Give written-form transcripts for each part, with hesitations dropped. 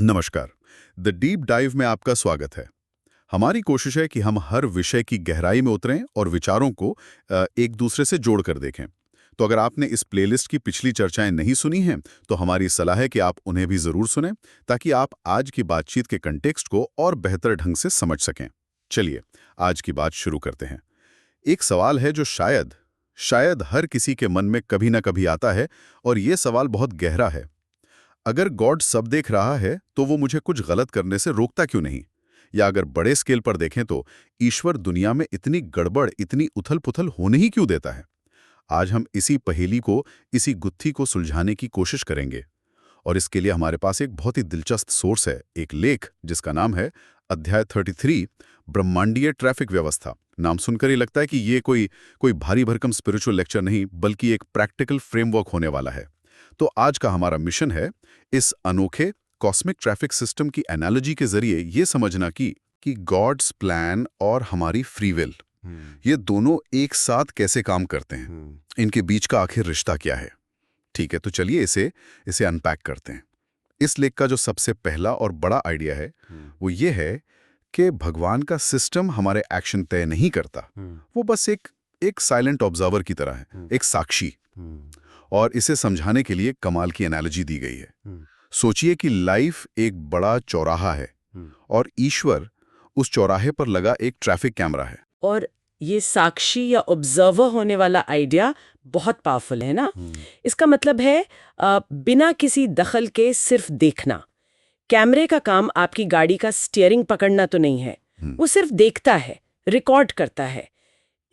नमस्कार। The deep dive में आपका स्वागत है। हमारी कोशिश है कि हम हर विषय की गहराई में उतरें और विचारों को एक दूसरे से जोड़कर देखें। तो अगर आपने इस प्लेलिस्ट की पिछली चर्चाएं नहीं सुनी हैं, तो हमारी सलाह है कि आप उन्हें भी जरूर सुनें, ताकि आप आज की बातचीत के कंटेक्स्ट को और बेहतर ढंग से समझ सकें। चलिए, आज की बात शुरू करते हैं। एक सवाल है जो शायद हर किसी के मन में कभी ना कभी आता है, और ये सवाल बहुत गहरा है। अगर गॉड सब देख रहा है, तो वो मुझे कुछ गलत करने से रोकता क्यों नहीं? या अगर बड़े स्केल पर देखें तो ईश्वर दुनिया में इतनी गड़बड़, इतनी उथल-पुथल होने ही क्यों देता है? आज हम इसी पहेली को, इसी गुत्थी को सुलझाने की कोशिश करेंगे। और इसके लिए हमारे पास एक बहुत ही दिलचस्प सोर्स है, एक लेख जिसका नाम है अध्याय 33, ब्रह्मांडीय ट्रैफिक व्यवस्था। नाम सुनकर ही लगता है कि ये कोई भारी भरकम स्पिरिचुअल लेक्चर नहीं, बल्कि एक प्रैक्टिकल फ्रेमवर्क होने वाला है। तो आज का हमारा मिशन है इस अनोखे कॉस्मिक ट्रैफिक सिस्टम की एनालॉजी के जरिए ये समझना कि गॉड्स प्लान और हमारी फ्री विल, ये दोनों एक साथ कैसे काम करते हैं, इनके बीच का आखिर रिश्ता क्या है। ठीक है, तो चलिए इसे अनपैक करते हैं। इस लेख का जो सबसे पहला और बड़ा आइडिया है वो ये है कि भगवान का सिस्टम हमारे एक्शन तय नहीं करता। वो बस एक साइलेंट ऑब्जर्वर की तरह है, एक साक्षी। और इसे समझाने के लिए कमाल की एनालॉजी दी गई है। सोचिए कि लाइफ एक बड़ा चौराहा है और ईश्वर उस चौराहे पर लगा एक ट्रैफिक कैमरा है। और ये साक्षी या ऑब्जर्वर होने वाला आइडिया बहुत पावरफुल है ना। इसका मतलब है बिना किसी दखल के सिर्फ देखना। कैमरे का काम आपकी गाड़ी का स्टीयरिंग पकड़ना तो नहीं है, वो सिर्फ देखता है, रिकॉर्ड करता है।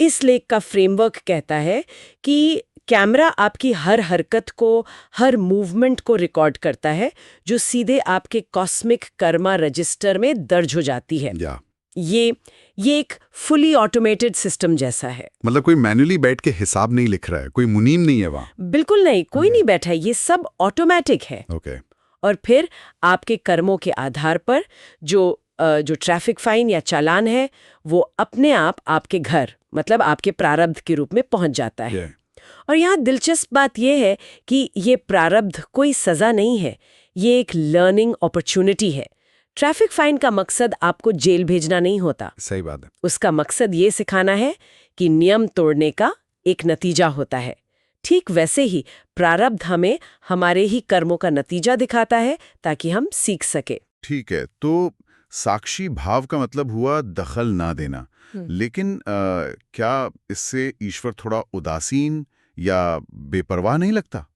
इस लेख का फ्रेमवर्क कहता है कि कैमरा आपकी हर हरकत को, हर मूवमेंट को रिकॉर्ड करता है, जो सीधे आपके कॉस्मिक कर्मा रजिस्टर में दर्ज हो जाती है। ये एक फुली ऑटोमेटेड सिस्टम जैसा है। मतलब कोई मैन्युअली बैठ के हिसाब नहीं लिख रहा है, कोई मुनीम नहीं है वहां। बिल्कुल नहीं, कोई नहीं बैठा है, ये सब ऑटोमेटिक है। और फिर आपके कर्मों के आधार पर जो ट्रैफिक फाइन या चालान है, वो अपने आप आपके घर, मतलब आपके प्रारब्ध के रूप में पहुंच जाता है। और यहाँ दिलचस्प बात यह है कि ये प्रारब्ध कोई सजा नहीं है, ये एक लर्निंग अपॉर्चुनिटी है। ट्रैफिक फाइन का मकसद आपको जेल भेजना नहीं होता। सही बात है। उसका मकसद ये सिखाना है कि नियम तोड़ने का एक नतीजा होता है। ठीक वैसे ही प्रारब्ध हमें हमारे ही कर्मों का नतीजा दिखाता है, ताकि हम सीख सके। ठीक है, तो साक्षी भाव का मतलब हुआ दखल ना देना। लेकिन क्या इससे ईश्वर थोड़ा उदासीन या बेपरवाह नहीं लगता?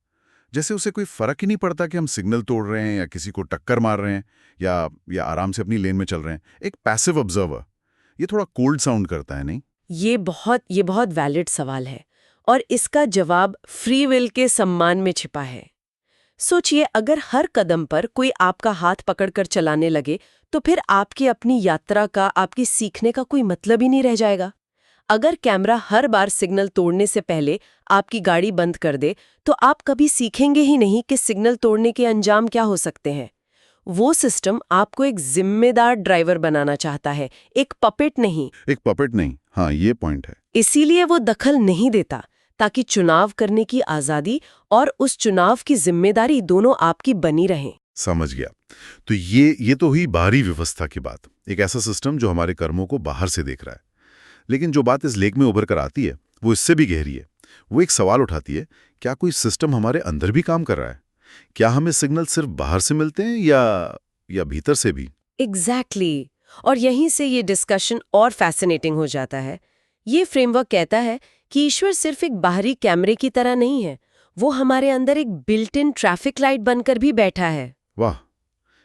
जैसे उसे कोई फर्क ही नहीं पड़ता कि हम सिग्नल तोड़ रहे हैं या किसी को टक्कर मार रहे हैं या आराम से अपनी लेन में चल रहे हैं। एक पैसिव ऑब्जर्वर, ये थोड़ा कोल्ड साउंड करता है, नहीं? ये बहुत वैलिड सवाल है, और इसका जवाब फ्री विल के सम्मान में छिपा है। सोचिए, अगर हर कदम पर कोई आपका हाथ पकड़कर चलाने लगे, तो फिर आपकी अपनी यात्रा का, आपकी सीखने का कोई मतलब ही नहीं रह जाएगा। अगर कैमरा हर बार सिग्नल तोड़ने से पहले आपकी गाड़ी बंद कर दे, तो आप कभी सीखेंगे ही नहीं कि सिग्नल तोड़ने के अंजाम क्या हो सकते हैं। वो सिस्टम आपको एक जिम्मेदार ड्राइवर बनाना चाहता है, एक पपेट नहीं। हाँ, ये पॉइंट है। इसीलिए वो दखल नहीं देता, ताकि चुनाव करने की आजादी और उस चुनाव की जिम्मेदारी दोनों आपकी बनी रहें। समझ गया। तो ये तो हुई बाहरी व्यवस्था की बात, एक ऐसा सिस्टम जो हमारे कर्मों को बाहर से देख रहा है। लेकिन जो बात इस लेख में उभर कर आती है, वो इससे भी गहरी है। वो एक सवाल उठाती है, क्या कोई सिस्टम हमारे अंदर भी काम कर रहा है? क्या हमें सिग्नल सिर्फ बाहर से मिलते हैं या भीतर से भी? एग्जैक्टली। और यहीं से ये डिस्कशन और फैसिनेटिंग हो जाता है। ये फ्रेमवर्क कहता है कि ईश्वर सिर्फ एक बाहरी कैमरे की तरह नहीं है, वो हमारे अंदर एक बिल्ट इन ट्रैफिक लाइट बनकर भी बैठा है। वाह,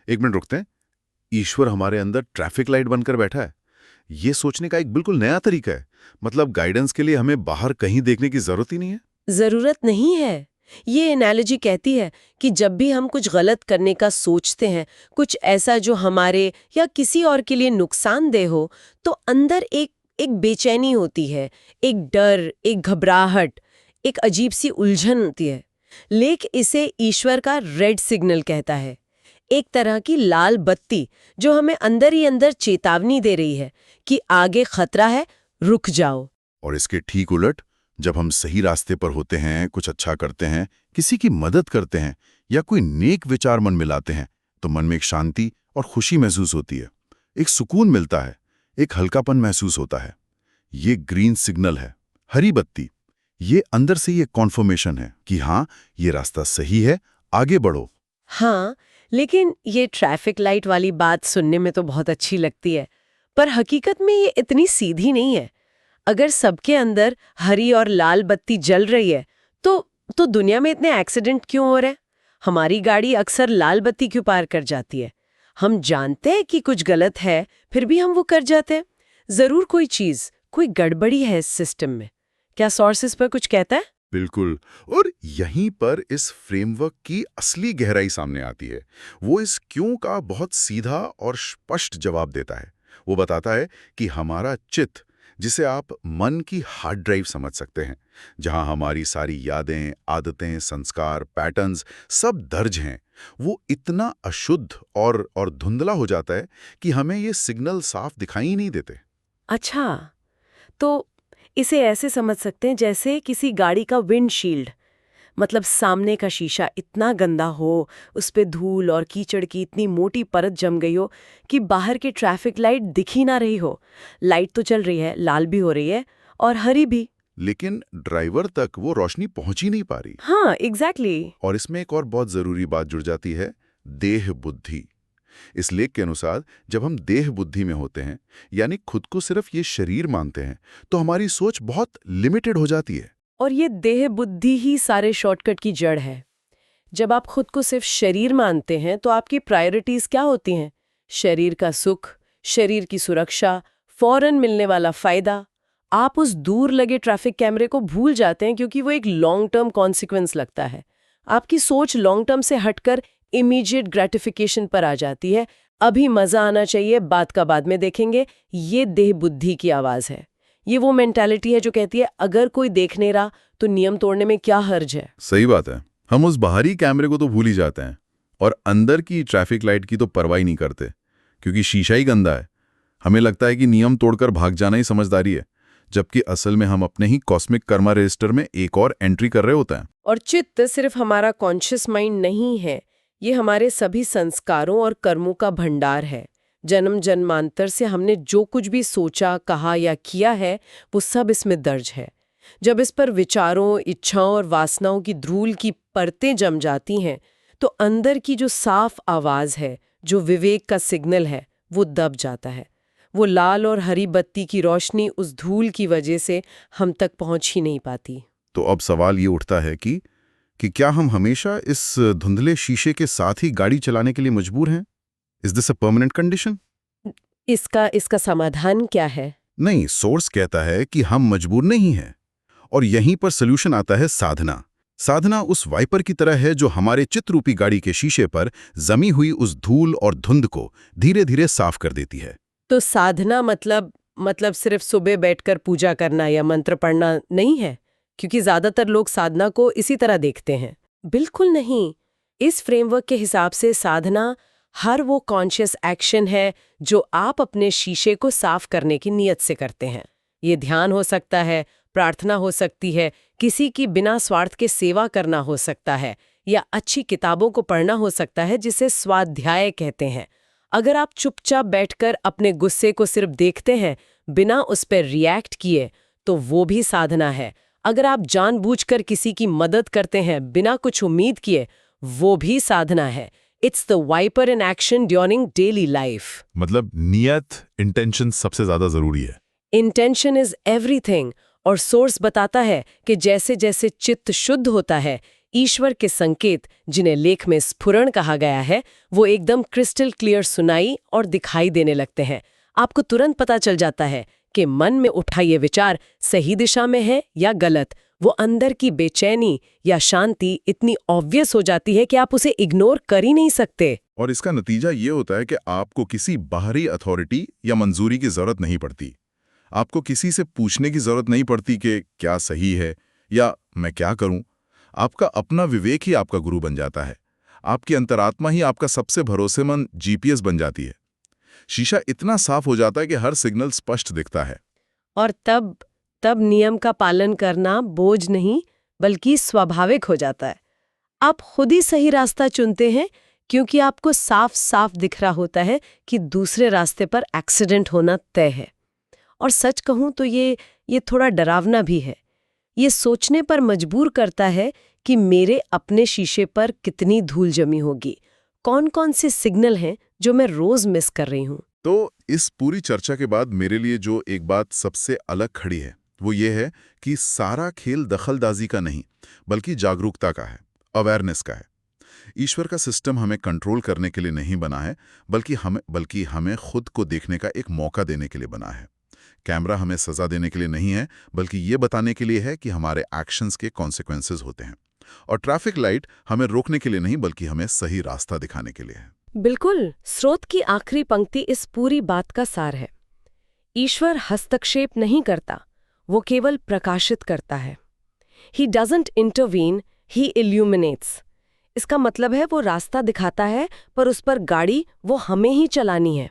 एक मिनट रुकते हैं। ईश्वर हमारे अंदर ट्रैफिक लाइट बनकर बैठा है, ये सोचने का एक बिल्कुल नया तरीका है। मतलब गाइडेंस के लिए हमें बाहर कहीं देखने की जरूरत ही नहीं है। जरूरत नहीं है। ये एनालॉजी कहती है कि जब भी हम कुछ गलत करने का सोचते हैं, कुछ ऐसा जो हमारे या किसी और के लिए नुकसानदेह हो, तो अंदर एक बेचैनी होती है, एक डर, एक घबराहट, एक अजीब सी उलझन होती है। लेख इसे ईश्वर का रेड सिग्नल कहता है, एक तरह की लाल बत्ती जो हमें अंदर ही अंदर चेतावनी दे रही है कि आगे खतरा है, रुक जाओ। और इसके ठीक उलट, जब हम सही रास्ते पर होते हैं, कुछ अच्छा करते हैं, किसी की मदद करते हैं या कोई नेक विचार मन मिलाते हैं, तो मन में एक शांति और खुशी महसूस होती है, एक सुकून मिलता है, एक हल्कापन महसूस होता है। ये ग्रीन सिग्नल है, हरी बत्ती। ये अंदर से ये कॉन्फर्मेशन है कि हाँ, ये रास्ता सही है, आगे बढ़ो। हाँ, लेकिन ये ट्रैफिक लाइट वाली बात सुनने में तो बहुत अच्छी लगती है, पर हकीकत में ये इतनी सीधी नहीं है। अगर सबके अंदर हरी और लाल बत्ती जल रही है, तो दुनिया में इतने एक्सीडेंट क्यों हो रहे हैं? हमारी गाड़ी अक्सर लाल बत्ती क्यों पार कर जाती है? हम जानते हैं कि कुछ गलत है, फिर भी हम वो कर जाते हैं। जरूर कोई चीज, कोई गड़बड़ी है इस सिस्टम में। क्या सोर्सेस पर कुछ कहता है? बिल्कुल। और यहीं पर इस फ्रेमवर्क की असली गहराई सामने आती है। वो इस क्यों का बहुत सीधा और स्पष्ट जवाब देता है। वो बताता है कि हमारा चित्त, जिसे आप मन की हार्ड ड्राइव समझ सकते हैं, जहां हमारी सारी यादें, आदतें, संस्कार, पैटर्न्स सब दर्ज हैं, वो इतना अशुद्ध और धुंधला हो जाता है कि हमें ये सिग्नल साफ दिखाई ही नहीं देते। अच्छा, तो इसे ऐसे समझ सकते हैं जैसे किसी गाड़ी का विंडशील्ड। मतलब सामने का शीशा इतना गंदा हो, उस पे धूल और कीचड़ की इतनी मोटी परत जम गई हो कि बाहर की ट्रैफिक लाइट दिख ही ना रही हो। लाइट तो चल रही है, लाल भी हो रही है और हरी भी। लेकिन ड्राइवर तक वो रोशनी पहुंच ही नहीं पा रही। हाँ, एग्जैक्टली। और इसमें एक और बहुत जरूरी बात जुड़ जाती है, देह बुद्धि। इस लेख के अनुसार जब हम देह बुद्धि में होते हैं, यानी खुद को सिर्फ ये शरीर मानते हैं, तो हमारी सोच बहुत लिमिटेड हो जाती है। और ये देह बुद्धि ही सारे शॉर्टकट की जड़ है। जब आप खुद को सिर्फ शरीर मानते हैं तो आपकी प्रायोरिटीज क्या होती हैं? शरीर का सुख, शरीर की सुरक्षा, फौरन मिलने वाला फायदा। आप उस दूर लगे ट्रैफिक कैमरे को भूल जाते हैं क्योंकि वो एक लॉन्ग टर्म कॉन्सिक्वेंस लगता है। आपकी सोच लॉन्ग टर्म से हटकर इमीडिएट ग्रेटिफिकेशन पर आ जाती है। अभी मजा आना चाहिए, बात का बाद में देखेंगे। ये देह बुद्धि की आवाज है। ये वो मेंटालिटी है जो कहती है अगर कोई देख नहीं रहा तो नियम तोड़ने में क्या हर्ज है। सही बात है। हम उस बाहरी कैमरे को तो भूल ही जाते हैं और अंदर की ट्रैफिक लाइट की तो परवाह ही नहीं करते, क्योंकि शीशा ही गंदा है। हमें लगता है कि नियम तोड़कर भाग जाना ही समझदारी है, जबकि असल में हम अपने ही कॉस्मिक कर्मा रजिस्टर में एक और एंट्री कर रहे होते हैं। और चित्त सिर्फ हमारा कॉन्शियस माइंड नहीं है, ये हमारे सभी संस्कारों और कर्मों का भंडार है। जन्म जन्मांतर से हमने जो कुछ भी सोचा, कहा या किया है, वो सब इसमें दर्ज है। जब इस पर विचारों, इच्छाओं और वासनाओं की धूल की परतें जम जाती हैं, तो अंदर की जो साफ आवाज है, जो विवेक का सिग्नल है, वो दब जाता है। वो लाल और हरी बत्ती की रोशनी उस धूल की वजह से हम तक पहुंच ही नहीं पाती। तो अब सवाल ये उठता है कि क्या हम हमेशा इस धुंधले शीशे के साथ ही गाड़ी चलाने के लिए मजबूर हैं? Is this a permanent condition? इसका समाधान क्या है? नहीं, सोर्स कहता है कि हम मजबूर नहीं हैं। और यहीं पर सॉल्यूशन आता है साधना। साधना उस वाइपर की तरह है जो हमारे चित्तरूपी गाड़ी के शीशे पर जमी हुई उस धूल और धुंध को धीरे धीरे साफ कर देती है। तो साधना मतलब सिर्फ सुबह बैठकर पूजा करना या मंत्र पढ़ना नहीं है, क्योंकि ज्यादातर लोग साधना को इसी तरह देखते हैं। बिल्कुल नहीं। इस फ्रेमवर्क के हिसाब से साधना हर वो कॉन्शियस एक्शन है जो आप अपने शीशे को साफ करने की नीयत से करते हैं। ये ध्यान हो सकता है, प्रार्थना हो सकती है, किसी की बिना स्वार्थ के सेवा करना हो सकता है, या अच्छी किताबों को पढ़ना हो सकता है, जिसे स्वाध्याय कहते हैं। अगर आप चुपचाप बैठकर अपने गुस्से को सिर्फ देखते हैं, बिना उस पर रिएक्ट किए, तो वो भी साधना है। अगर आप जानबूझकर किसी की मदद करते हैं बिना कुछ उम्मीद किए, वो भी साधना है। It's the wiper in action during daily life. मतलब नियत, इंटेंशन सबसे ज्यादा जरूरी है। Intention is everything. और सोर्स बताता है कि जैसे जैसे चित्त शुद्ध होता है, ईश्वर के संकेत, जिन्हें लेख में स्फुरण कहा गया है, वो एकदम क्रिस्टल क्लियर सुनाई और दिखाई देने लगते हैं। आपको तुरंत पता चल जाता है कि मन में उठा ये विचार सही दिशा में है या गलत। वो अंदर की बेचैनी या शांति इतनी ऑब्वियस हो जाती है कि आप उसे इग्नोर कर ही नहीं सकते। और इसका नतीजा ये होता है कि आपको किसी बाहरी अथॉरिटी या मंजूरी की जरूरत नहीं पड़ती। आपको किसी से पूछने की जरूरत नहीं पड़ती कि क्या सही है या मैं क्या करूं। आपका अपना विवेक ही आपका गुरु बन जाता है। आपकी अंतरात्मा ही आपका सबसे भरोसेमंद जीपीएस बन जाती है। शीशा इतना साफ हो जाता है कि हर सिग्नल स्पष्ट दिखता है। और तब नियम का पालन करना बोझ नहीं, बल्कि स्वाभाविक हो जाता है। आप खुद ही सही रास्ता चुनते हैं क्योंकि आपको साफ साफ दिख रहा होता है कि दूसरे रास्ते पर एक्सीडेंट होना तय है। और सच कहूं तो ये थोड़ा डरावना भी है। ये सोचने पर मजबूर करता है कि मेरे अपने शीशे पर कितनी धूल जमी होगी, कौन कौन से सिग्नल हैं जो मैं रोज मिस कर रही हूँ। तो इस पूरी चर्चा के बाद मेरे लिए जो एक बात सबसे अलग खड़ी है वो ये है कि सारा खेल दखलंदाजी का नहीं बल्कि जागरूकता का है, अवेयरनेस का है। ईश्वर का सिस्टम हमें कंट्रोल करने के लिए नहीं बना है, बल्कि हमें खुद को देखने का एक मौका देने के लिए बना है। कैमरा हमें सजा देने के लिए नहीं है, बल्कि ये बताने के लिए है कि हमारे एक्शंस के कॉन्सिक्वेंसेस होते हैं। और ट्रैफिक लाइट हमें रोकने के लिए नहीं बल्कि हमें सही रास्ता दिखाने के लिए है। बिल्कुल, स्रोत की आखिरी पंक्ति इस पूरी बात का सार है। ईश्वर हस्तक्षेप नहीं करता, वो केवल प्रकाशित करता है। He doesn't intervene, he illuminates। इसका मतलब है वो रास्ता दिखाता है, पर उस पर गाड़ी वो हमें ही चलानी है।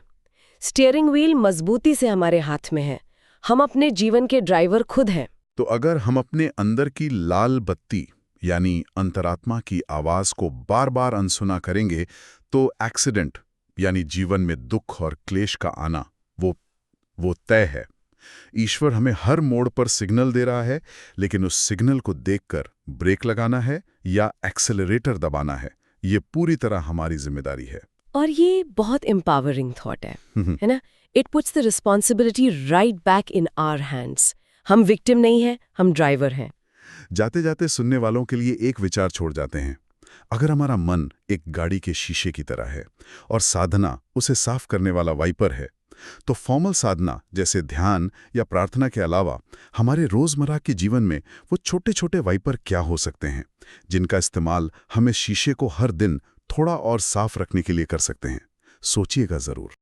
स्टीयरिंग व्हील मजबूती से हमारे हाथ में है, हम अपने जीवन के ड्राइवर खुद हैं। तो अगर हम अपने अंदर की लाल बत्ती यानी अंतरात्मा की आवाज को बार बार अनसुना करेंगे तो एक्सीडेंट यानी जीवन में दुख और क्लेश का आना वो तय है। ईश्वर हमें हर मोड़ पर सिग्नल दे रहा है, लेकिन उस सिग्नल को देखकर ब्रेक लगाना है या एक्सेलरेटर दबाना है, ये पूरी तरह हमारी जिम्मेदारी है। और ये बहुत एम्पावरिंग थॉट है ना? It puts the responsibility right back in our hands. हम विक्टिम नहीं हैं, हम ड्राइवर हैं। जाते जाते सुनने वालों के लिए एक विचार छोड़ जाते हैं। अगर हमारा मन एक गाड़ी के शीशे की तरह है और साधना उसे साफ करने वाला वाइपर है, तो फॉर्मल साधना जैसे ध्यान या प्रार्थना के अलावा हमारे रोजमर्रा के जीवन में वो छोटे छोटे वाइपर क्या हो सकते हैं जिनका इस्तेमाल हमें शीशे को हर दिन थोड़ा और साफ रखने के लिए कर सकते हैं। सोचिएगा जरूर।